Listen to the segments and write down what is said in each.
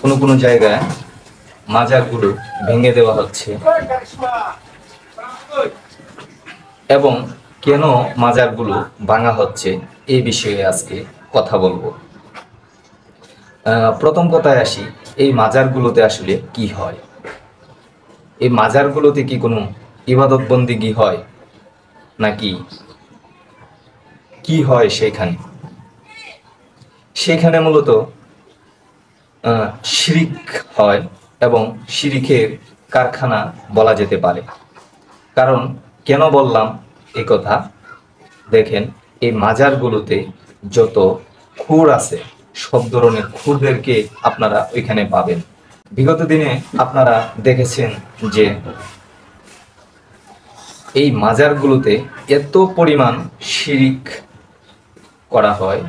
কোনো কোনো জায়গায় মাজারগুলো ভেঙে দেওয়া হচ্ছে এবং কেন মাজারগুলো ভাঙা হচ্ছে এই বিষয়ে আজকে কথা বলবো। প্রথম কথায় আসি, এই মাজারগুলোতে আসলে কি হয়? এই মাজারগুলোতে কি কোনো ইবাদত বন্দিগি হয় নাকি কি হয়? সেখানে মূলত শিরিক হয় এবং শিরিকের কারখানা বলা যেতে পারে। কারণ কেন বললাম এই কথা? দেখেন, এই মাজারগুলোতে যত খুর আছে সব ধরনের খুরদেরকে আপনারা ওইখানে পাবেন। বিগত দিনে আপনারা দেখেছেন যে এই মাজারগুলোতে এত পরিমাণ শিরিক করা হয়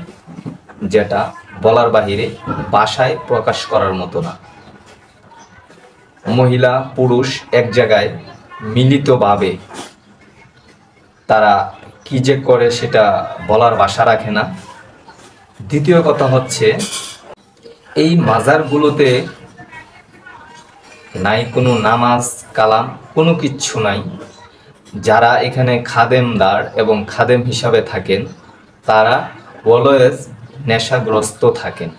যেটা বলার বাহিরে ভাষায় প্রকাশ করার মতো না। মহিলা পুরুষ এক জায়গায় মিলিতভাবে তারা কি যে করে সেটা বলার ভাষা রাখে না। দ্বিতীয় কথা হচ্ছে, এই মাজারগুলোতে নাই কোনো নামাজ কালাম, কোনো কিচ্ছু নাই। যারা এখানে খাদেমদার এবং খাদেম হিসাবে থাকেন তারা অলওয়েজ নেশাগ্রস্ত থাকেন।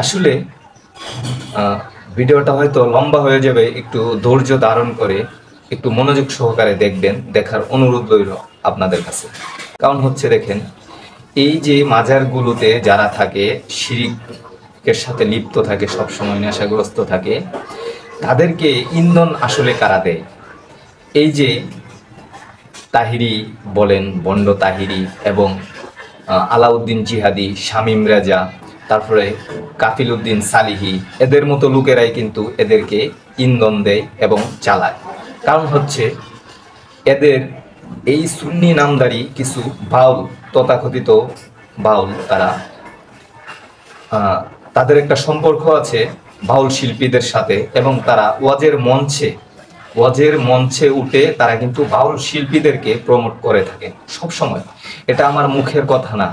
আসলে ভিডিওটা হয়তো লম্বা হয়ে যাবে, একটু ধৈর্য ধারণ করে একটু মনোযোগ সহকারে দেখবেন, দেখার অনুরোধ রইল আপনাদের কাছে। কারণ হচ্ছে দেখেন, এই যে মাজারগুলোতে যারা থাকে শিরিকের সাথে লিপ্ত থাকে, সবসময় নেশাগ্রস্ত থাকে, তাদেরকে ইন্ধন আসলে কারা দেয়? এই যে তাহিরি বলেন, বন্ড তাহিরি এবং আলাউদ্দিন জিহাদি, শামীম রেজা, তারপরে কাফিল উদ্দিন সালিহি, এদের মতো লোকেরাই কিন্তু এদেরকে ইন্ধন দেয় এবং চালায়। কারণ হচ্ছে এদের এই সুন্নি নামদারি কিছু বাউল, তথাকথিত বাউল, তাদের একটা সম্পর্ক আছে বাউল শিল্পীদের সাথে এবং তারা ওয়াজের মঞ্চে উঠে তারা কিন্তু বাউল শিল্পীদেরকে প্রমোট করে থাকে সব সময়। এটা আমার মুখের কথা না,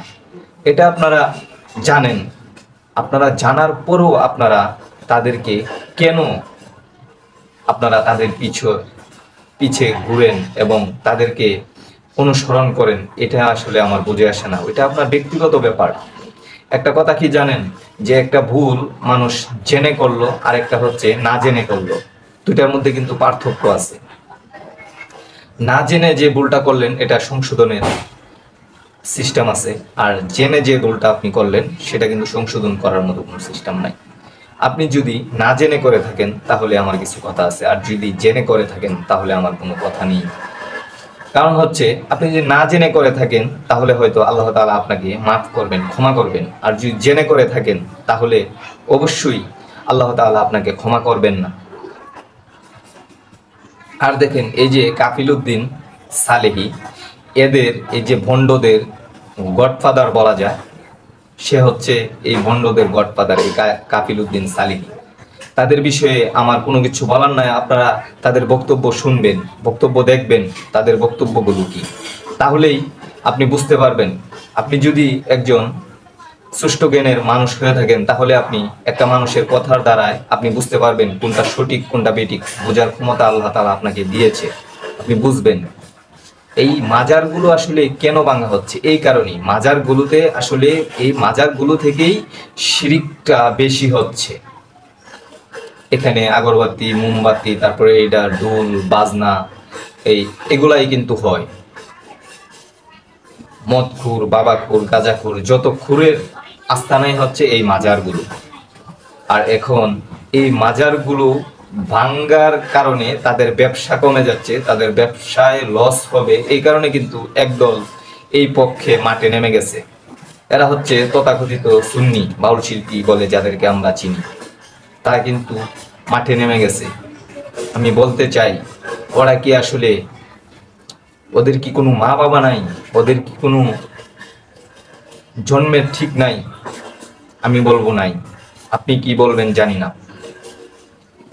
এটা আপনারা জানেন। আপনারা জানার পরও আপনারা তাদেরকে কেন আপনারা তাদের পিছে ঘুরেন এবং তাদেরকে অনুসরণ করেন, এটা আসলে আমার বুঝে আসে না। ওইটা আপনার ব্যক্তিগত ব্যাপার। একটা কথা কি জানেন, যে একটা ভুল মানুষ জেনে করলো আর একটা হচ্ছে না জেনে করলো, দুইটার মধ্যে কিন্তু পার্থক্য আছে। না জেনে যে ভুলটা করলেন এটা সংশোধনের সিস্টেম আছে, আর জেনে যে ভুলটা আপনি করলেন সেটা কিন্তু সংশোধন করার মতো কোনো সিস্টেম নাই। আপনি যদি না জেনে করে থাকেন তাহলে আমার কিছু কথা আছে, আর যদি জেনে করে থাকেন তাহলে আমার কোনো কথা নেই। কারণ হচ্ছে আপনি যদি না জেনে করে থাকেন তাহলে হয়তো আল্লাহ তাআলা আপনাকে মাফ করবেন, ক্ষমা করবেন। আর যদি জেনে করে থাকেন তাহলে অবশ্যই আল্লাহ তাআলা আপনাকে ক্ষমা করবেন না। আর দেখেন, এই যে কাফিল উদ্দিন সালেহি, এদের এই যে ভণ্ডদের গডফাদার বলা যায়, সে হচ্ছে এই ভণ্ডদের গডফাদার, এই কাফিল উদ্দিন সালেহি। তাদের বিষয়ে আমার কোনো কিছু বলার নাই, আপনারা তাদের বক্তব্য শুনবেন, বক্তব্য দেখবেন, তাদের বক্তব্যগুলো কি, তাহলেই আপনি বুঝতে পারবেন। আপনি যদি একজন সুষ্ঠু জ্ঞানের মানুষ হয়ে থাকেন তাহলে আপনি একটা মানুষের কথার দ্বারায় আপনি বুঝতে পারবেন কোনটা সঠিক কোনটা বেঠিক। বোঝার ক্ষমতা আল্লাহ তাআলা আপনাকে দিয়েছে, আপনি বুঝবেন। এই মাজারগুলো আসলে কেন ভাঙা হচ্ছে? এই কারণেই মাজারগুলোতে আসলে এই মাজারগুলো থেকেই শিরিকটা বেশি হচ্ছে। এখানে আগরবাতি, মোমবাতি, তারপরে এটা ঢোল বাজনা, এগুলাই কিন্তু হয়। মদখুর, বাবাখুর, গাঁজাখুর, যত খুরের আস্তানাই হচ্ছে এই মাজারগুলো। আর এখন এই মাজারগুলো ভাঙ্গার কারণে তাদের ব্যবসা কমে যাচ্ছে, তাদের ব্যবসায় লস হবে। এই কারণে কিন্তু একদল এই পক্ষে মাঠে নেমে গেছে। এরা হচ্ছে তথাকথিত সুন্নি বাউল শিল্পী বলে যাদেরকে আমরা চিনি, তারা কিন্তু মাঠে নেমে গেছে। আমি বলতে চাই, ওরা কি আসলে, ওদের কি কোনো মা বাবা নাই? ওদের কি কোনো জন্মের ঠিক নাই? আমি বলবো নাই, আপনি কি বলবেন জানি না।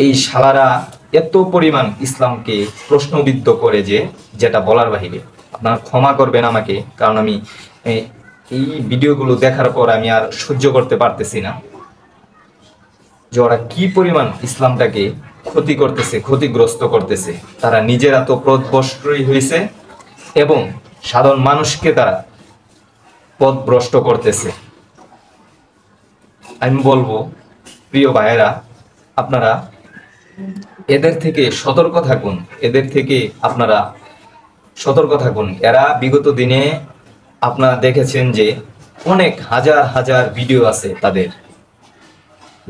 এই শালারা এত পরিমাণ ইসলামকে প্রশ্নবিদ্ধ করে যে যেটা বলার বাহিরে। আপনারা ক্ষমা করবেন আমাকে, কারণ আমি এই ভিডিওগুলো দেখার পর আমি আর সহ্য করতে পারতেছি না। যে ওরা কি পরিমাণ ইসলামটাকে ক্ষতি করতেছে, ক্ষতিগ্রস্ত করতেছে। তারা নিজেরা তো পথভ্রষ্টই হয়েছে এবং সাধারণ মানুষকে তারা পথভ্রষ্ট করতেছে। আমি বলবো প্রিয় ভাইয়েরা, আপনারা এদের থেকে সতর্ক থাকুন, এদের থেকে আপনারা সতর্ক থাকুন। এরা বিগত দিনে আপনারা দেখেছেন যে অনেক হাজার হাজার ভিডিও আছে তাদের,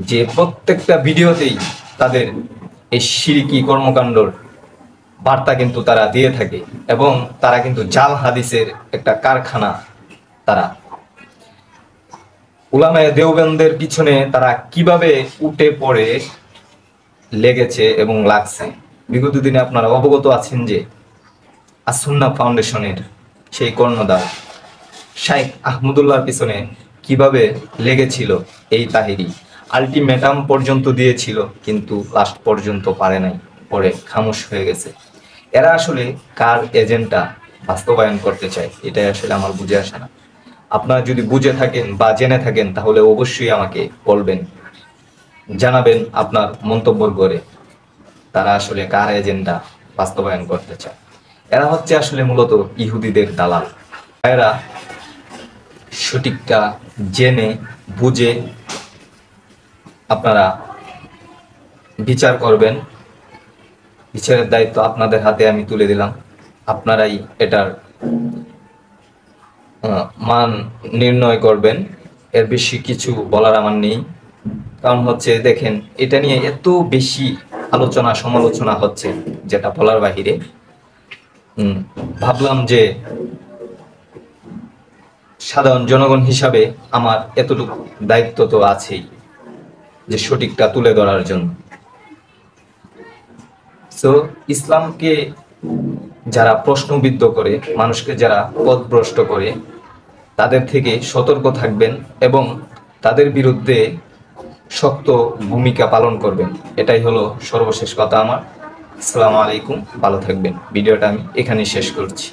যে প্রত্যেকটা ভিডিওতেই তাদের এই শিরকি কর্মকাণ্ডর বার্তা কিন্তু তারা দিয়ে থাকে এবং তারা কিন্তু জাল হাদিসের একটা কারখানা। তারা উলামায়ে দেওবন্দের পিছনে তারা কিভাবে উঠে পড়ে লেগেছে এবং লাগছে। বিগত দিনে আপনারা অবগত আছেন যে আস-সুন্নাহ ফাউন্ডেশনের সেই কর্ণধার শাইখ আহমদুল্লাহর পিছনে কিভাবে লেগেছিল এই তাহিরি। আলটিমেটাম পর্যন্ত দিয়েছিল, কিন্তু লাস্ট পর্যন্ত পারে নাই, পরে খামোশ হয়ে গেছে। এরা আসলে কার এজেন্ডা বাস্তবায়ন করতে চায়, এটাই আসলে আমার বুঝে আসে না। আপনারা যদি বুঝে থাকেন বা জেনে থাকেন তাহলে অবশ্যই আমাকে বলবেন, জানাবেন আপনার মন্তব্য করে তারা আসলে কার এজেন্ডা বাস্তবায়ন করতে চায়। এরা হচ্ছে আসলে মূলত ইহুদিদের দালাল। এরা সঠিকটা জেনে বুঝে আপনারা বিচার করবেন। বিচারের দায়িত্ব আপনাদের হাতে আমি তুলে দিলাম। আপনারাই এটার মান নির্ণয় করবেন। এর বেশি কিছু বলার আমার নেই। কারণ হচ্ছে দেখেন, এটা নিয়ে এত বেশি আলোচনা সমালোচনা হচ্ছে যেটা বলার বাহিরে। ভাবলাম যে সাধারণ জনগণ হিসাবে আমার এতটুকু দায়িত্ব তো আছেই যে সঠিকটা তুলে ধরার জন্য। সো ইসলামকে যারা প্রশ্নবিদ্ধ করে, মানুষকে যারা পথভ্রষ্ট করে, তাদের থেকে সতর্ক থাকবেন এবং তাদের বিরুদ্ধে শক্ত ভূমিকা পালন করবেন। এটাই হলো সর্বশেষ কথা আমার। আসসালামু আলাইকুম, ভালো থাকবেন। ভিডিওটা আমি এখানেই শেষ করছি।